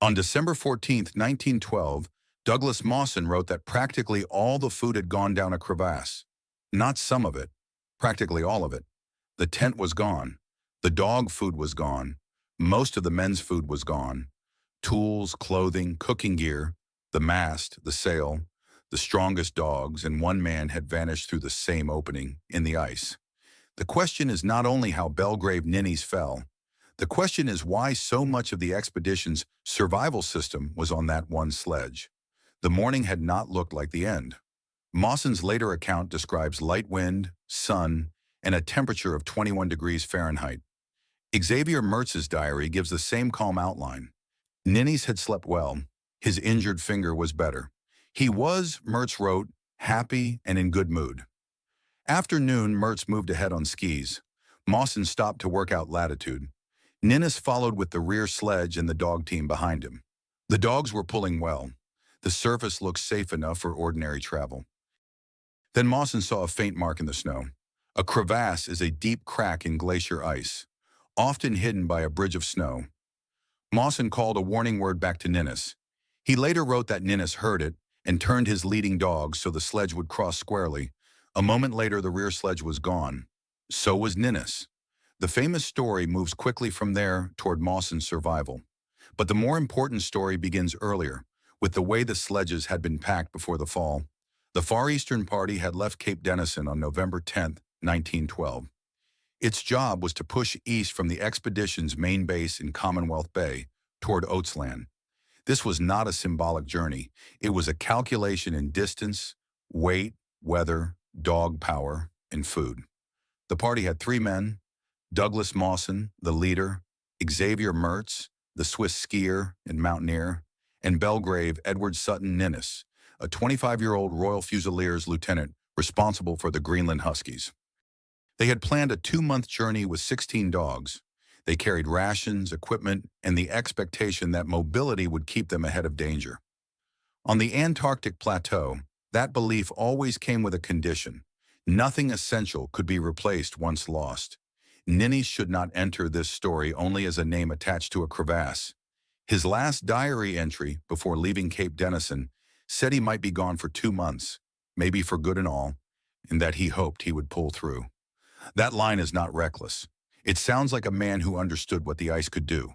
On December 14th, 1912, Douglas Mawson wrote that practically all the food had gone down a crevasse. Not some of it, practically all of it. The tent was gone. The dog food was gone. Most of the men's food was gone. Tools, clothing, cooking gear, the mast, the sail, the strongest dogs, and one man had vanished through the same opening in the ice. The question is not only how Belgrave Ninnis fell, the question is why so much of the expedition's survival system was on that one sledge. The morning had not looked like the end. Mawson's later account describes light wind, sun, and a temperature of 21 degrees Fahrenheit. Xavier Mertz's diary gives the same calm outline. Ninnis had slept well. His injured finger was better. He was, Mertz wrote, happy and in good mood. After noon, Mertz moved ahead on skis. Mawson stopped to work out latitude. Ninnis followed with the rear sledge and the dog team behind him. The dogs were pulling well. The surface looked safe enough for ordinary travel. Then Mawson saw a faint mark in the snow. A crevasse is a deep crack in glacier ice, often hidden by a bridge of snow. Mawson called a warning word back to Ninnis. He later wrote that Ninnis heard it and turned his leading dog so the sledge would cross squarely. A moment later, the rear sledge was gone. So was Ninnis. The famous story moves quickly from there toward Mawson's survival. But the more important story begins earlier, with the way the sledges had been packed before the fall. The Far Eastern Party had left Cape Denison on November 10, 1912. Its job was to push east from the expedition's main base in Commonwealth Bay toward Oatsland. This was not a symbolic journey. It was a calculation in distance, weight, weather, dog power, and food. The party had 3 men: Douglas Mawson, the leader, Xavier Mertz, the Swiss skier and mountaineer, and Belgrave Edward Sutton Ninnis, a 25-year-old Royal Fusiliers lieutenant responsible for the Greenland Huskies. They had planned a 2-month journey with 16 dogs. They carried rations, equipment, and the expectation that mobility would keep them ahead of danger. On the Antarctic plateau, that belief always came with a condition. Nothing essential could be replaced once lost. Ninnis should not enter this story only as a name attached to a crevasse. His last diary entry before leaving Cape Denison said he might be gone for 2 months, maybe for good and all, and that he hoped he would pull through. That line is not reckless. It sounds like a man who understood what the ice could do.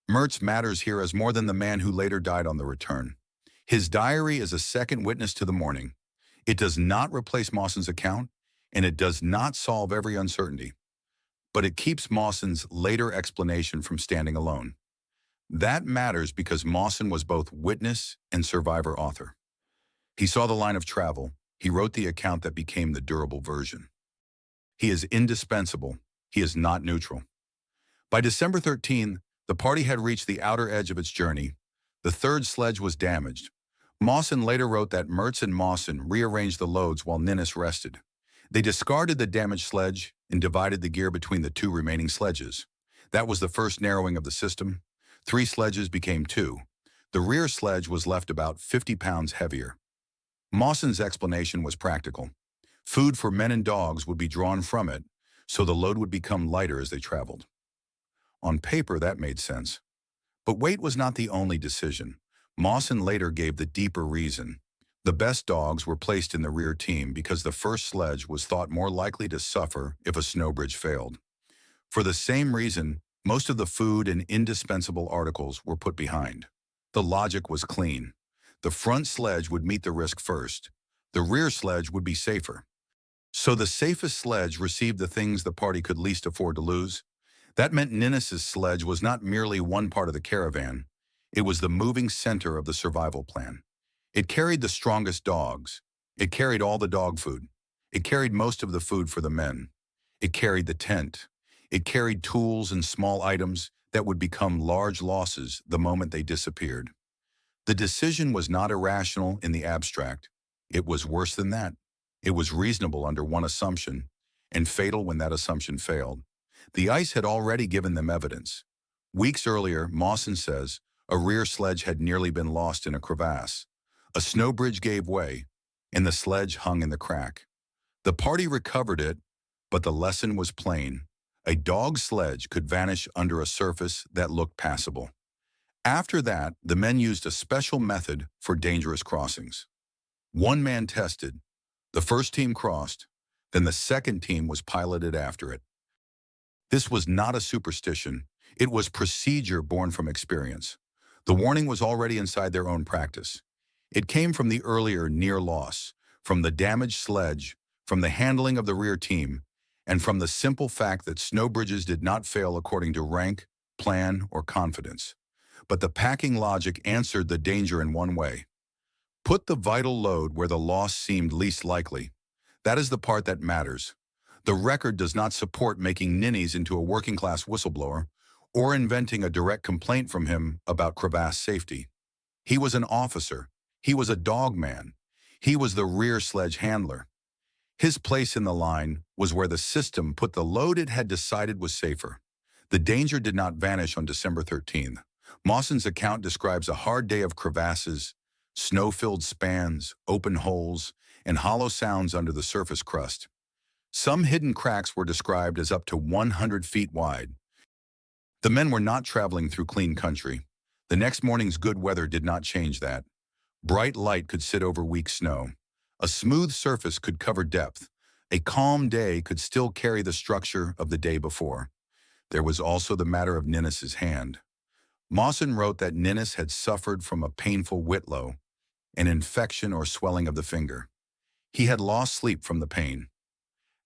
Mertz matters here as more than the man who later died on the return. His diary is a second witness to the morning. It does not replace Mawson's account, and it does not solve every uncertainty. But it keeps Mawson's later explanation from standing alone. That matters because Mawson was both witness and survivor author. He saw the line of travel. He wrote the account that became the durable version. He is indispensable. He is not neutral. By December 13, the party had reached the outer edge of its journey. The third sledge was damaged. Mawson later wrote that Mertz and Mawson rearranged the loads while Ninnis rested. They discarded the damaged sledge and divided the gear between the 2 remaining sledges. That was the first narrowing of the system. 3 sledges became 2. The rear sledge was left about 50 pounds heavier. Mawson's explanation was practical. Food for men and dogs would be drawn from it, so the load would become lighter as they traveled. On paper, that made sense. But weight was not the only decision. Mawson later gave the deeper reason. The best dogs were placed in the rear team because the first sledge was thought more likely to suffer if a snow bridge failed. For the same reason, most of the food and indispensable articles were put behind. The logic was clean. The front sledge would meet the risk first. The rear sledge would be safer. So the safest sledge received the things the party could least afford to lose. That meant Ninnis's sledge was not merely one part of the caravan. It was the moving center of the survival plan. It carried the strongest dogs. It carried all the dog food. It carried most of the food for the men. It carried the tent. It carried tools and small items that would become large losses the moment they disappeared. The decision was not irrational in the abstract. It was worse than that. It was reasonable under one assumption, and fatal when that assumption failed. The ice had already given them evidence. Weeks earlier, Mawson says, a rear sledge had nearly been lost in a crevasse. A snow bridge gave way, and the sledge hung in the crack. The party recovered it, but the lesson was plain. A dog sledge could vanish under a surface that looked passable. After that, the men used a special method for dangerous crossings. One man tested, the first team crossed, then the second team was piloted after it. This was not a superstition, it was procedure born from experience. The warning was already inside their own practice. It came from the earlier near loss, from the damaged sledge, from the handling of the rear team, and from the simple fact that snow bridges did not fail according to rank, plan, or confidence. But the packing logic answered the danger in one way. Put the vital load where the loss seemed least likely. That is the part that matters. The record does not support making Ninnis into a working-class whistleblower or inventing a direct complaint from him about crevasse safety. He was an officer. He was a dog man. He was the rear sledge handler. His place in the line was where the system put the load it had decided was safer. The danger did not vanish on December 13th. Mawson's account describes a hard day of crevasses, snow-filled spans, open holes, and hollow sounds under the surface crust. Some hidden cracks were described as up to 100 feet wide. The men were not traveling through clean country. The next morning's good weather did not change that. Bright light could sit over weak snow. A smooth surface could cover depth. A calm day could still carry the structure of the day before. There was also the matter of Ninnis's hand. Mawson wrote that Ninnis had suffered from a painful whitlow, an infection or swelling of the finger. He had lost sleep from the pain.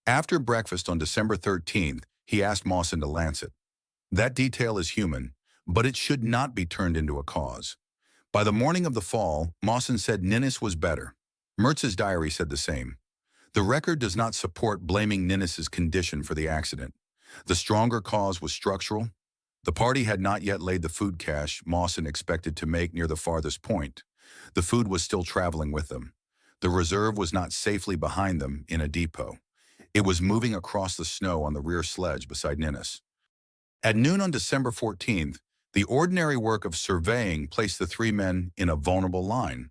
After breakfast on December 13th, he asked Mawson to lance it. That detail is human, but it should not be turned into a cause. By the morning of the fall, Mawson said Ninnis was better. Mertz's diary said the same. The record does not support blaming Ninnis's condition for the accident. The stronger cause was structural. The party had not yet laid the food cache Mawson expected to make near the farthest point. The food was still traveling with them. The reserve was not safely behind them in a depot. It was moving across the snow on the rear sledge beside Ninnis. At noon on December 14th, the ordinary work of surveying placed the three men in a vulnerable line.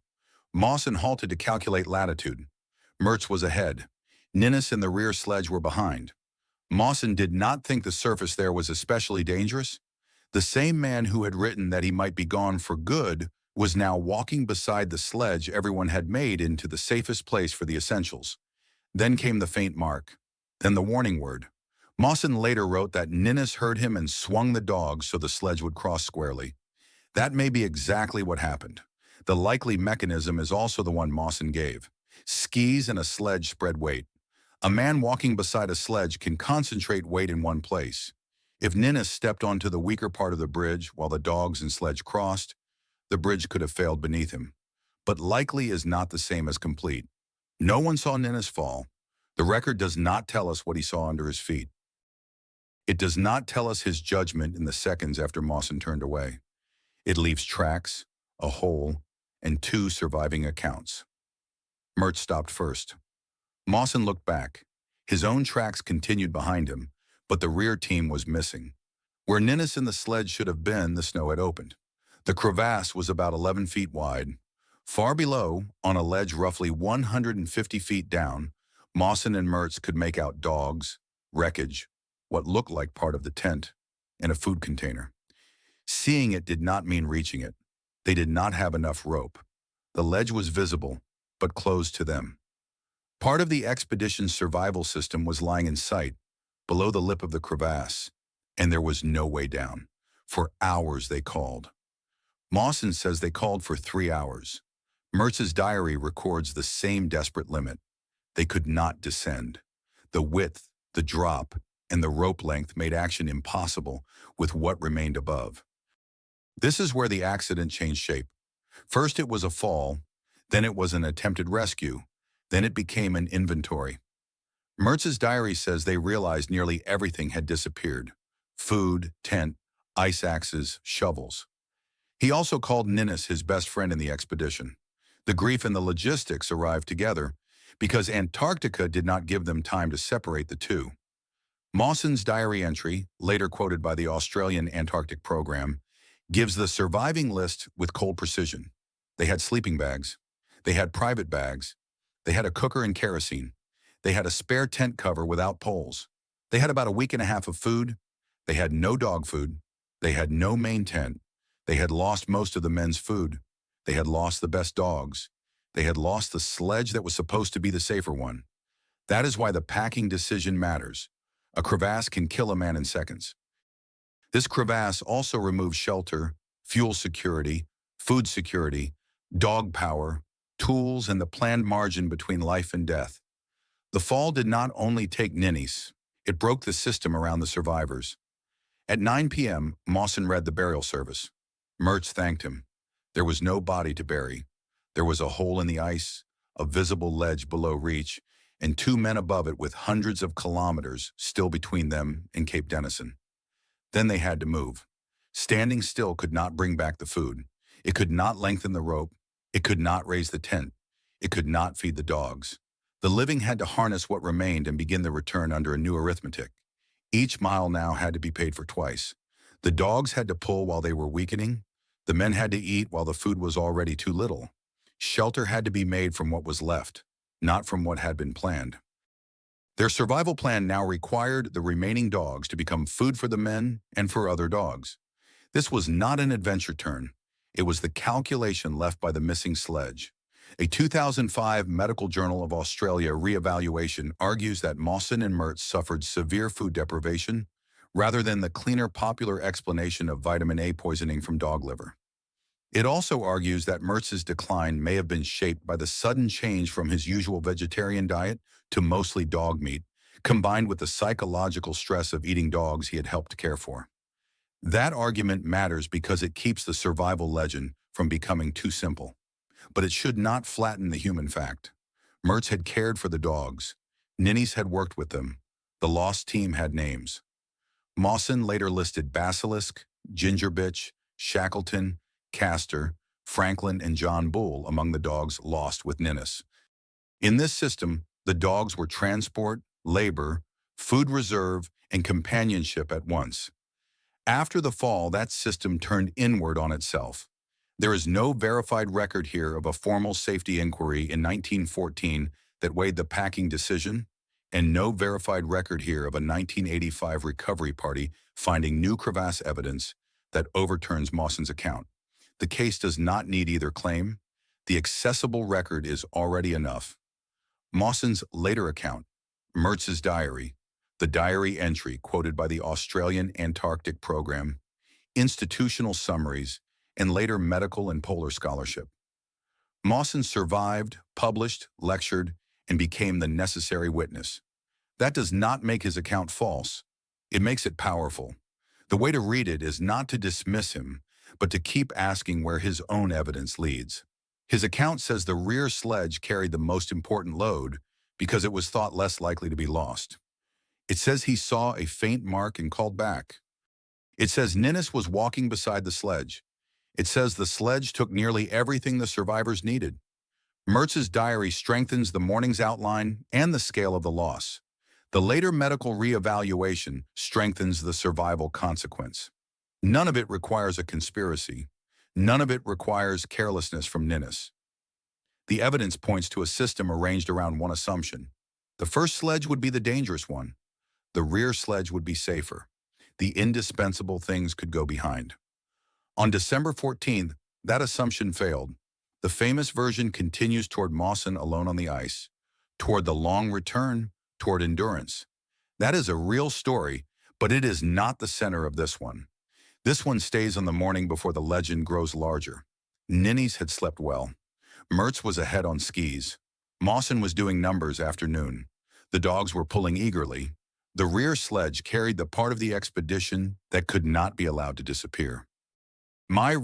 Mawson halted to calculate latitude. Mertz was ahead. Ninnis and the rear sledge were behind. Mawson did not think the surface there was especially dangerous. The same man who had written that he might be gone for good was now walking beside the sledge everyone had made into the safest place for the essentials. Then came the faint mark, then the warning word. Mawson later wrote that Ninnis heard him and swung the dogs so the sledge would cross squarely. That may be exactly what happened. The likely mechanism is also the one Mawson gave. Skis and a sledge spread weight. A man walking beside a sledge can concentrate weight in one place. If Ninnis stepped onto the weaker part of the bridge while the dogs and sledge crossed, the bridge could have failed beneath him. But likely is not the same as complete. No one saw Ninnis fall. The record does not tell us what he saw under his feet. It does not tell us his judgment in the seconds after Mawson turned away. It leaves tracks, a hole, and two surviving accounts. Mertz stopped first. Mawson looked back. His own tracks continued behind him, but the rear team was missing. Where Ninnis and the sledge should have been, the snow had opened. The crevasse was about 11 feet wide. Far below, on a ledge roughly 150 feet down, Mawson and Mertz could make out dogs, wreckage, what looked like part of the tent, and a food container. Seeing it did not mean reaching it. They did not have enough rope. The ledge was visible, but closed to them. Part of the expedition's survival system was lying in sight, below the lip of the crevasse, and there was no way down. For hours they called. Mawson says they called for 3 hours. Mertz's diary records the same desperate limit. They could not descend. The width, the drop, and the rope length made action impossible with what remained above. This is where the accident changed shape. First it was a fall, then it was an attempted rescue, then it became an inventory. Mertz's diary says they realized nearly everything had disappeared. Food, tent, ice axes, shovels. He also called Ninnis his best friend in the expedition. The grief and the logistics arrived together because Antarctica did not give them time to separate the two. Mawson's diary entry, later quoted by the Australian Antarctic Program, gives the surviving list with cold precision. They had sleeping bags. They had private bags. They had a cooker and kerosene. They had a spare tent cover without poles. They had about a week and a half of food. They had no dog food. They had no main tent. They had lost most of the men's food. They had lost the best dogs. They had lost the sledge that was supposed to be the safer one. That is why the packing decision matters. A crevasse can kill a man in seconds. This crevasse also removes shelter, fuel security, food security, dog power, tools, and the planned margin between life and death. The fall did not only take Ninnis, it broke the system around the survivors. At 9 p.m., Mawson read the burial service. Mertz thanked him. There was no body to bury. There was a hole in the ice, a visible ledge below reach, and 2 men above it with hundreds of kilometers still between them and Cape Denison. Then they had to move. Standing still could not bring back the food. It could not lengthen the rope. It could not raise the tent. It could not feed the dogs. The living had to harness what remained and begin the return under a new arithmetic. Each mile now had to be paid for twice. The dogs had to pull while they were weakening. The men had to eat while the food was already too little. Shelter had to be made from what was left, not from what had been planned. Their survival plan now required the remaining dogs to become food for the men and for other dogs. This was not an adventure turn. It was the calculation left by the missing sledge. A 2005 Medical Journal of Australia reevaluation argues that Mawson and Mertz suffered severe food deprivation rather than the cleaner popular explanation of vitamin A poisoning from dog liver. It also argues that Mertz's decline may have been shaped by the sudden change from his usual vegetarian diet to mostly dog meat, combined with the psychological stress of eating dogs he had helped care for. That argument matters because it keeps the survival legend from becoming too simple. But it should not flatten the human fact. Mertz had cared for the dogs. Ninnis had worked with them. The lost team had names. Mawson later listed Basilisk, Ginger Bitch, Shackleton, Castor, Franklin, and John Bull among the dogs lost with Ninnis. In this system, the dogs were transport, labor, food reserve, and companionship at once. After the fall, that system turned inward on itself. There is no verified record here of a formal safety inquiry in 1914 that weighed the packing decision, and no verified record here of a 1985 recovery party finding new crevasse evidence that overturns Mawson's account. The case does not need either claim. The accessible record is already enough. Mawson's later account, Mertz's diary, the diary entry quoted by the Australian Antarctic Program, institutional summaries, and later medical and polar scholarship. Mawson survived, published, lectured, and became the necessary witness. That does not make his account false. It makes it powerful. The way to read it is not to dismiss him, but to keep asking where his own evidence leads. His account says the rear sledge carried the most important load because it was thought less likely to be lost. It says he saw a faint mark and called back. It says Ninnis was walking beside the sledge. It says the sledge took nearly everything the survivors needed. Mertz's diary strengthens the morning's outline and the scale of the loss. The later medical reevaluation strengthens the survival consequence. None of it requires a conspiracy. None of it requires carelessness from Ninnis. The evidence points to a system arranged around one assumption. The first sledge would be the dangerous one. The rear sledge would be safer. The indispensable things could go behind. On December 14th, that assumption failed. The famous version continues toward Mawson alone on the ice, toward the long return, toward endurance. That is a real story, but it is not the center of this one. This one stays on the morning before the legend grows larger. Ninnis had slept well. Mertz was ahead on skis. Mawson was doing numbers after noon. The dogs were pulling eagerly. The rear sledge carried the part of the expedition that could not be allowed to disappear. My